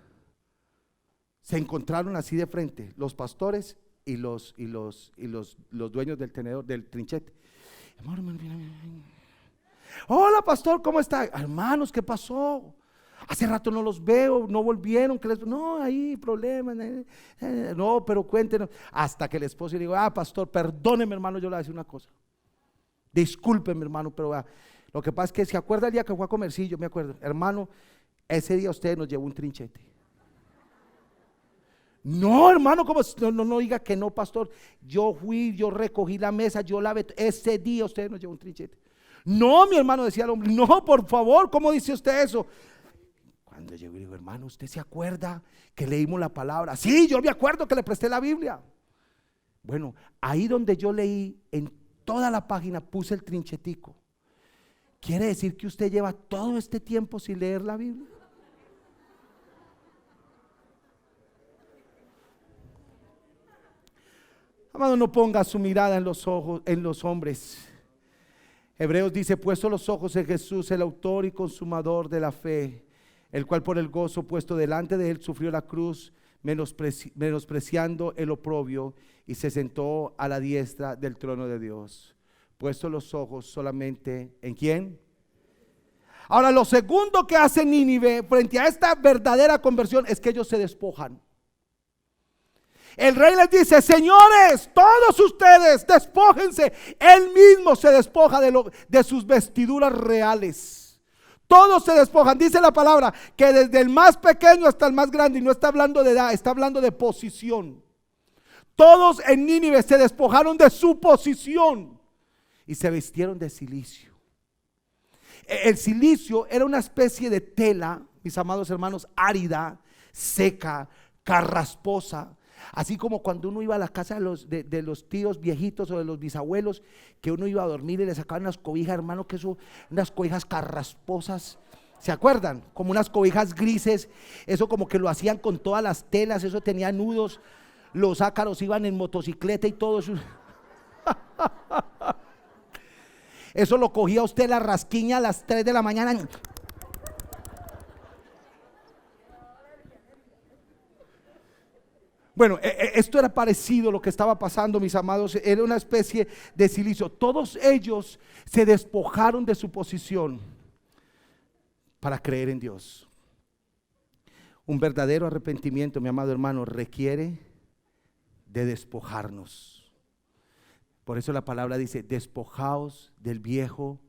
se encontraron así de frente los pastores y los dueños del tenedor, del trinchete. Hola, pastor, ¿cómo está? Hermanos, ¿qué pasó? Hace rato no los veo, no volvieron. No, hay problemas. No, pero cuéntenos. Hasta que el esposo le dijo: pastor, perdóneme, hermano, yo le voy a decir una cosa. Discúlpeme, hermano, pero lo que pasa es que se acuerda el día que fue a comer. Sí, yo me acuerdo, hermano, ese día usted nos llevó un trinchete. No, hermano, ¿cómo? No diga que no, pastor. Yo fui, yo recogí la mesa, yo lavé. Ese día usted nos llevó un trinchete. No, mi hermano, decía el hombre. No, por favor, ¿cómo dice usted eso? Cuando llegó y digo: hermano, ¿usted se acuerda que leímos la palabra? Sí, yo me acuerdo que le presté la Biblia. Bueno, ahí donde yo leí, en toda la página puse el trinchetico. ¿Quiere decir que usted lleva todo este tiempo sin leer la Biblia? Amado, no ponga su mirada en los ojos, en los hombres. Hebreos dice: puesto los ojos en Jesús, el autor y consumador de la fe, el cual por el gozo puesto delante de él sufrió la cruz, menospreciando el oprobio, y se sentó a la diestra del trono de Dios. Puesto los ojos solamente ¿en quién? Ahora, lo segundo que hace Nínive frente a esta verdadera conversión es que ellos se despojan. El rey les dice: señores, todos ustedes despójense. Él mismo se despoja de sus vestiduras reales. Todos se despojan. Dice la palabra que desde el más pequeño hasta el más grande, y no está hablando de edad, está hablando de posición. Todos en Nínive se despojaron de su posición y se vistieron de cilicio. El cilicio era una especie de tela, mis amados hermanos, árida, seca, carrasposa. Así como cuando uno iba a la casa de los tíos viejitos o de los bisabuelos, que uno iba a dormir y le sacaban unas cobijas, hermano, que eso, unas cobijas carrasposas. ¿Se acuerdan? Como unas cobijas grises. Eso como que lo hacían con todas las telas, eso tenía nudos. Los ácaros iban en motocicleta y todo eso. Eso lo cogía usted la rasquiña a las 3 de la mañana. Bueno, esto era parecido a lo que estaba pasando, mis amados. Era una especie de cilicio. Todos ellos se despojaron de su posición para creer en Dios. Un verdadero arrepentimiento, mi amado hermano, requiere de despojarnos. Por eso la palabra dice: despojaos del viejo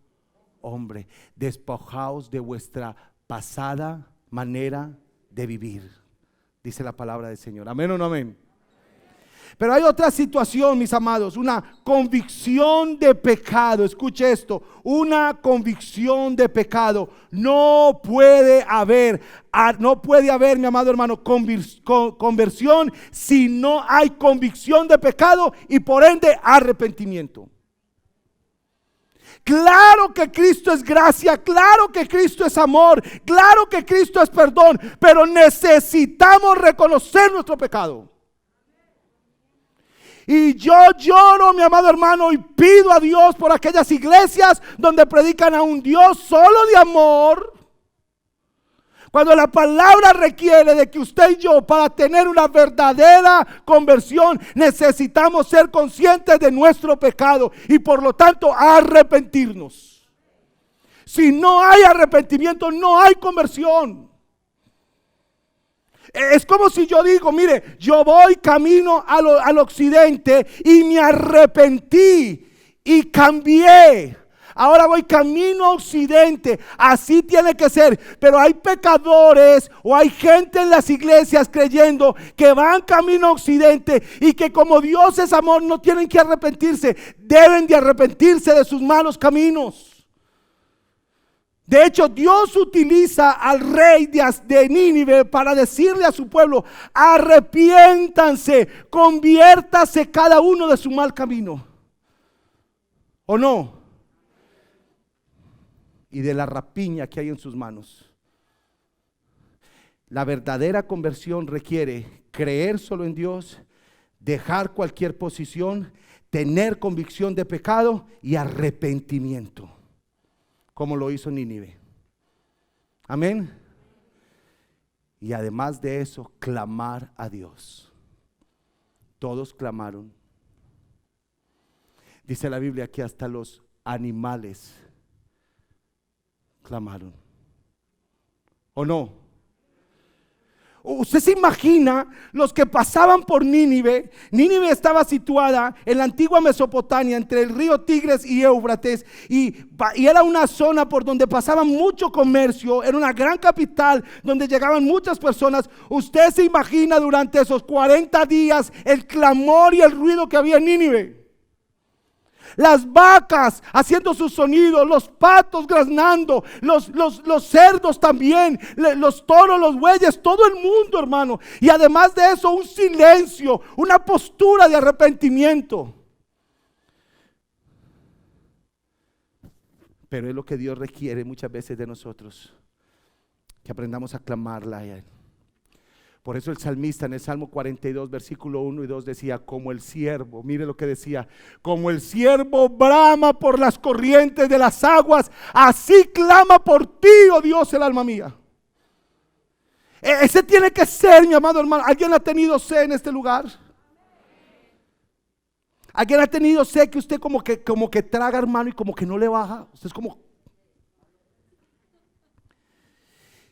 hombre, despojaos de vuestra pasada manera de vivir, dice la palabra del Señor. ¿Amén o no amén? Pero hay otra situación, mis amados, una convicción de pecado. Escuche esto: una convicción de pecado. No puede haber, mi amado hermano, conversión si no hay convicción de pecado y por ende arrepentimiento. Claro que Cristo es gracia, claro que Cristo es amor, claro que Cristo es perdón, pero necesitamos reconocer nuestro pecado. Y yo lloro, mi amado hermano, y pido a Dios por aquellas iglesias donde predican a un Dios solo de amor. Cuando la palabra requiere de que usted y yo, para tener una verdadera conversión, necesitamos ser conscientes de nuestro pecado y por lo tanto arrepentirnos. Si no hay arrepentimiento, no hay conversión. Es como si yo digo: mire, yo voy camino al occidente y me arrepentí y cambié. Ahora voy camino a occidente. Así tiene que ser. Pero hay pecadores o hay gente en las iglesias creyendo que van camino a occidente y que como Dios es amor no tienen que arrepentirse. Deben de arrepentirse de sus malos caminos. De hecho, Dios utiliza al rey de Nínive para decirle a su pueblo: arrepiéntanse, conviértase cada uno de su mal camino. ¿O no? Y de la rapiña que hay en sus manos. La verdadera conversión requiere creer solo en Dios, dejar cualquier posición, tener convicción de pecado y arrepentimiento, como lo hizo Nínive. Amén. Y además de eso, clamar a Dios. Todos clamaron. Dice la Biblia que hasta los animales clamaron. ¿O no? Usted se imagina los que pasaban por Nínive. Nínive estaba situada en la antigua Mesopotamia, entre el río Tigres y Éufrates, y era una zona por donde pasaba mucho comercio. Era una gran capital donde llegaban muchas personas. Usted se imagina durante esos 40 días el clamor y el ruido que había en Nínive. Las vacas haciendo su sonido, los patos graznando, los cerdos también, los toros, los bueyes, todo el mundo, hermano. Y además de eso, un silencio, una postura de arrepentimiento. Pero es lo que Dios requiere muchas veces de nosotros, que aprendamos a clamarla a Él. Por eso el salmista en el Salmo 42, versículo 1 y 2 decía, como el siervo, mire lo que decía, como el siervo brama por las corrientes de las aguas, así clama por ti, oh Dios, el alma mía. Ese tiene que ser, mi amado hermano. ¿Alguien ha tenido sed en este lugar? ¿Alguien ha tenido sed que usted como que traga, hermano, y como que no le baja? Usted es como...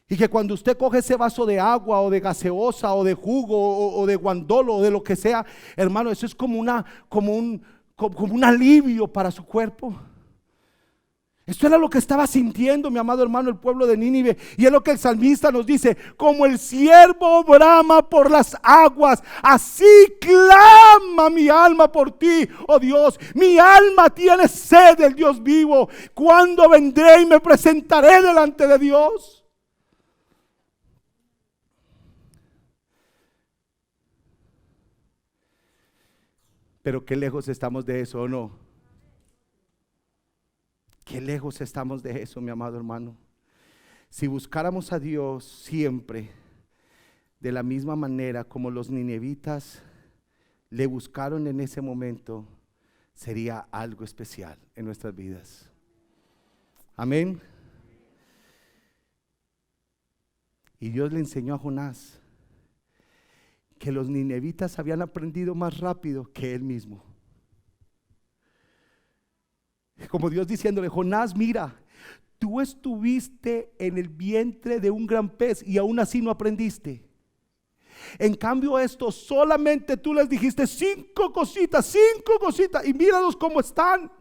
Y que cuando usted coge ese vaso de agua o de gaseosa o de jugo o de guandolo o de lo que sea, hermano, eso es como un alivio para su cuerpo. Esto era lo que estaba sintiendo, mi amado hermano, el pueblo de Nínive. Y es lo que el salmista nos dice, como el siervo brama por las aguas, así clama mi alma por ti, oh Dios. Mi alma tiene sed del Dios vivo. ¿Cuándo vendré y me presentaré delante de Dios? Pero qué lejos estamos de eso, ¿o no? Qué lejos estamos de eso, mi amado hermano. Si buscáramos a Dios siempre de la misma manera como los ninevitas le buscaron en ese momento, sería algo especial en nuestras vidas. Amén. Y Dios le enseñó a Jonás que los ninevitas habían aprendido más rápido que él mismo. Como Dios diciéndole, Jonás, mira, tú estuviste en el vientre de un gran pez y aún así no aprendiste. En cambio esto solamente tú les dijiste 5 cositas y míralos cómo están.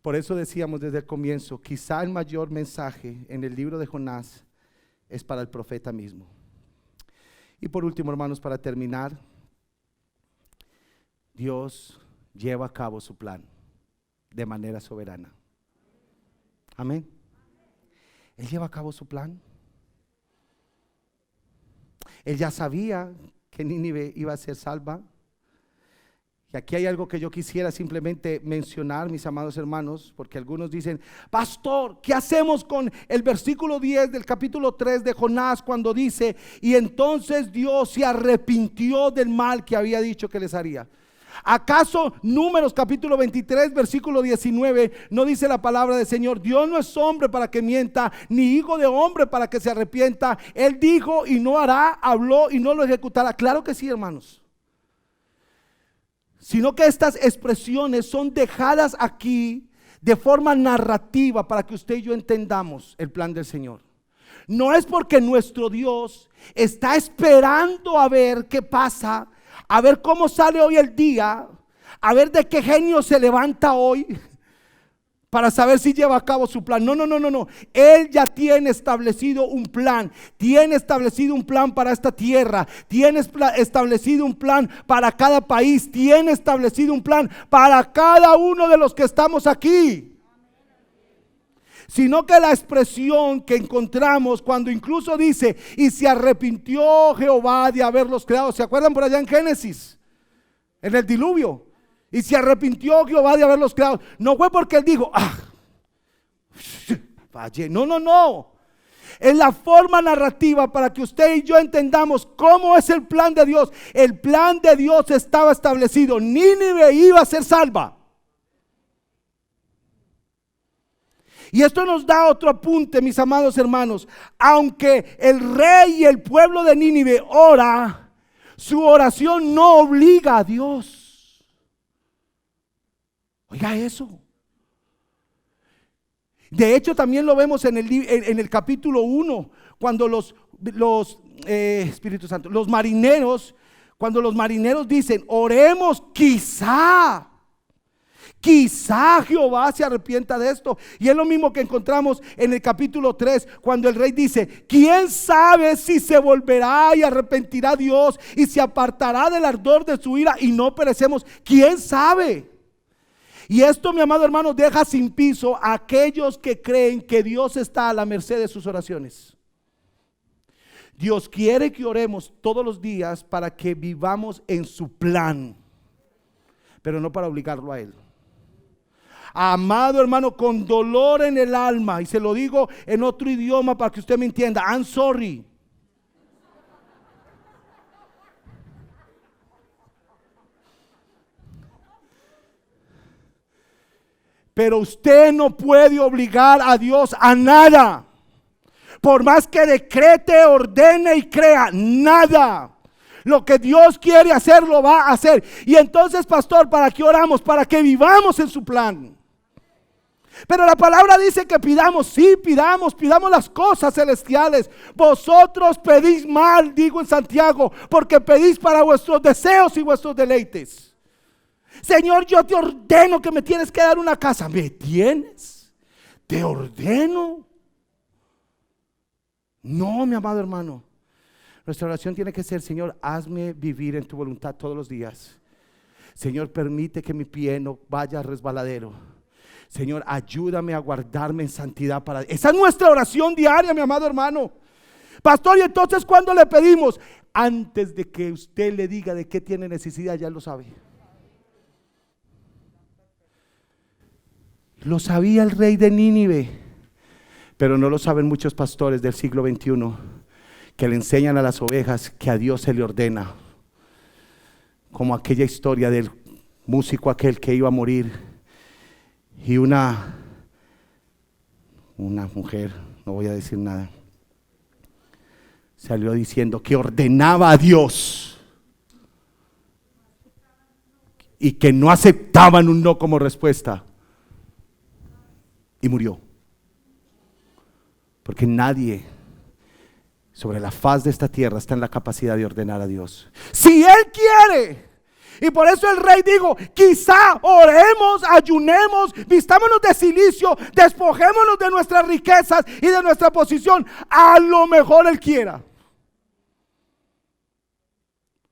Por eso decíamos desde el comienzo, quizá el mayor mensaje en el libro de Jonás es para el profeta mismo. Y por último, hermanos, para terminar, Dios lleva a cabo su plan de manera soberana. Amén. Él lleva a cabo su plan. Él ya sabía que Nínive iba a ser salva. Y aquí hay algo que yo quisiera simplemente mencionar, mis amados hermanos, porque algunos dicen, pastor, ¿qué hacemos con el versículo 10 del capítulo 3 de Jonás cuando dice, y entonces Dios se arrepintió del mal que había dicho que les haría? ¿Acaso Números capítulo 23 versículo 19 no dice la palabra del Señor? Dios no es hombre para que mienta, ni hijo de hombre para que se arrepienta. Él dijo y no hará, habló y no lo ejecutará. Claro que sí, hermanos. Sino que estas expresiones son dejadas aquí de forma narrativa para que usted y yo entendamos el plan del Señor. No es porque nuestro Dios está esperando a ver qué pasa, a ver cómo sale hoy el día, a ver de qué genio se levanta hoy para saber si lleva a cabo su plan. No. Él ya tiene establecido un plan. Tiene establecido un plan para esta tierra. Tiene establecido un plan para cada país. Tiene establecido un plan para cada uno de los que estamos aquí. Sino que la expresión que encontramos cuando incluso dice, y se arrepintió Jehová de haberlos creado. ¿Se acuerdan por allá en Génesis? En el diluvio. Y se arrepintió Jehová de haberlos creado. No fue porque él dijo, fallé. No. Es la forma narrativa para que usted y yo entendamos cómo es el plan de Dios. El plan de Dios estaba establecido. Nínive iba a ser salva. Y esto nos da otro apunte, mis amados hermanos. Aunque el rey y el pueblo de Nínive ora, su oración no obliga a Dios. Oiga eso. De hecho también lo vemos en el capítulo 1, cuando Espíritu Santo, los marineros, cuando los marineros dicen, oremos, quizá Jehová se arrepienta de esto. Y es lo mismo que encontramos en el capítulo 3, cuando el rey dice, ¿quién sabe si se volverá y arrepentirá Dios y se apartará del ardor de su ira y no perecemos? ¿Quién sabe? Y esto, mi amado hermano, deja sin piso a aquellos que creen que Dios está a la merced de sus oraciones. Dios quiere que oremos todos los días para que vivamos en su plan, pero no para obligarlo a Él. Amado hermano, con dolor en el alma, y se lo digo en otro idioma para que usted me entienda, I'm sorry. Pero usted no puede obligar a Dios a nada. Por más que decrete, ordene y crea, nada. Lo que Dios quiere hacer, lo va a hacer. Y entonces, pastor, ¿para qué oramos? Para que vivamos en su plan. Pero la palabra dice que pidamos, sí, pidamos las cosas celestiales. Vosotros pedís mal, digo en Santiago, porque pedís para vuestros deseos y vuestros deleites. Señor, yo te ordeno que me tienes que dar una casa. ¿Me tienes? ¿Te ordeno? No, mi amado hermano. Nuestra oración tiene que ser: Señor, hazme vivir en tu voluntad todos los días. Señor, permite que mi pie no vaya resbaladero. Señor, ayúdame a guardarme en santidad para... Esa es nuestra oración diaria, mi amado hermano. Pastor, y entonces, ¿cuándo le pedimos? Antes de que usted le diga de qué tiene necesidad, ya lo sabe. Lo sabía el rey de Nínive, pero no lo saben muchos pastores del siglo XXI, que le enseñan a las ovejas que a Dios se le ordena. Como aquella historia del músico aquel que iba a morir, y una mujer, no voy a decir nada, salió diciendo que ordenaba a Dios y que no aceptaban un no como respuesta, y murió. Porque nadie sobre la faz de esta tierra está en la capacidad de ordenar a Dios, si Él quiere. Y por eso el rey dijo: quizá oremos, ayunemos, vistámonos de cilicio, despojémonos de nuestras riquezas y de nuestra posición. A lo mejor Él quiera.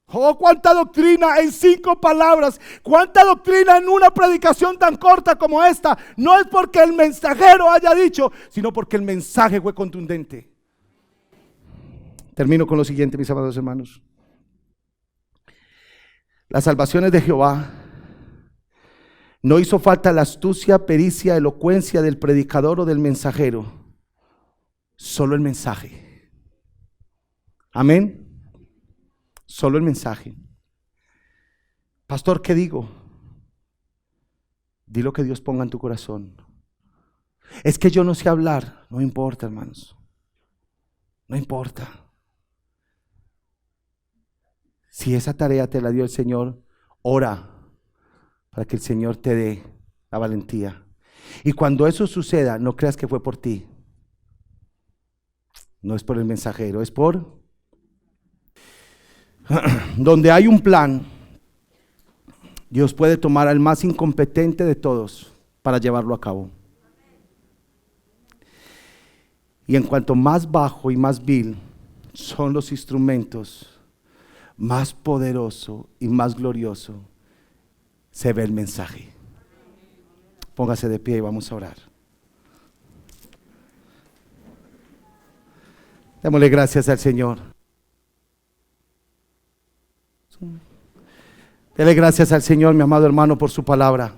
Oh, cuánta doctrina en 5 palabras, cuánta doctrina en una predicación tan corta como esta. No es porque el mensajero haya dicho, sino porque el mensaje fue contundente. Termino con lo siguiente, mis amados hermanos. Las salvaciones de Jehová, no hizo falta la astucia, pericia, elocuencia del predicador o del mensajero, solo el mensaje. Amén. Solo el mensaje. Pastor, ¿qué digo? Di lo que Dios ponga en tu corazón. Es que yo no sé hablar. No importa, hermanos. No importa. Si esa tarea te la dio el Señor, ora para que el Señor te dé la valentía. Y cuando eso suceda, no creas que fue por ti. No es por el mensajero, es por... Donde hay un plan, Dios puede tomar al más incompetente de todos para llevarlo a cabo. Y en cuanto más bajo y más vil son los instrumentos, más poderoso y más glorioso se ve el mensaje. Póngase de pie y vamos a orar. Démosle gracias al Señor. Dele gracias al Señor, mi amado hermano, por su palabra.